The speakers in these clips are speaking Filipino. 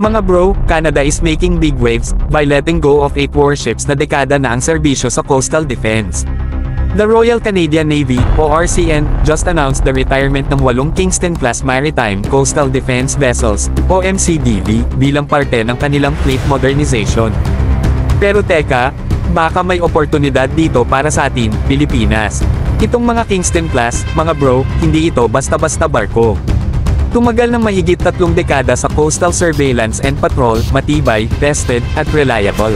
Mga bro, Canada is making big waves by letting go of 8 warships na dekada na ang serbisyo sa coastal defense. The Royal Canadian Navy, o RCN, just announced the retirement ng 8 Kingston-class Maritime Coastal Defense Vessels, o MCDV, bilang parte ng kanilang fleet modernization. Pero teka, baka may oportunidad dito para sa atin, Pilipinas. Itong mga Kingston-class, mga bro, hindi ito basta-basta barko. Tumagal ng mahigit 3 dekada sa coastal surveillance and patrol, matibay, tested, at reliable.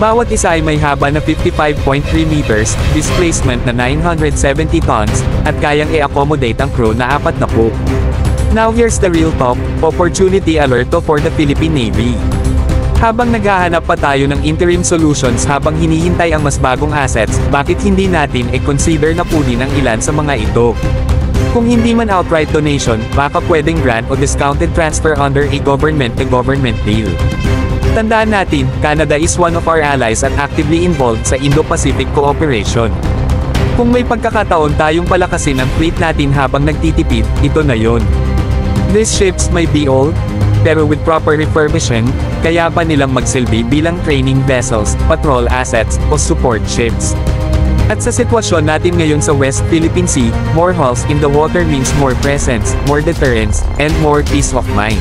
Bawat isa ay may haba na 55.3 meters, displacement na 970 tons, at kayang i-accommodate ang crew na 40. Now here's the real talk, opportunity alert for the Philippine Navy. Habang naghahanap pa tayo ng interim solutions habang hinihintay ang mas bagong assets, bakit hindi natin i-consider na kunin ang ilan sa mga ito? Kung hindi man outright donation, baka pwedeng grant o discounted transfer under a government-to-government deal. Tandaan natin, Canada is one of our allies at actively involved sa Indo-Pacific cooperation. Kung may pagkakataon tayong palakasin ang fleet natin habang nagtitipid, ito na yon. These ships may be old, pero with proper refurbishing, kaya pa nilang magsilbi bilang training vessels, patrol assets, o support ships. At sa sitwasyon natin ngayon sa West Philippine Sea, more hulls in the water means more presence, more deterrence, and more peace of mind.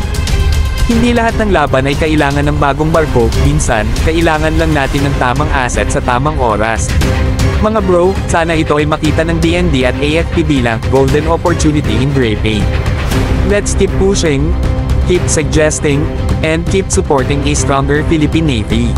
Hindi lahat ng laban ay kailangan ng bagong barko, minsan, kailangan lang natin ng tamang asset sa tamang oras. Mga bro, sana ito ay makita ng DND at AFP bilang golden opportunity in gray paint. Let's keep pushing, keep suggesting, and keep supporting a stronger Philippine Navy.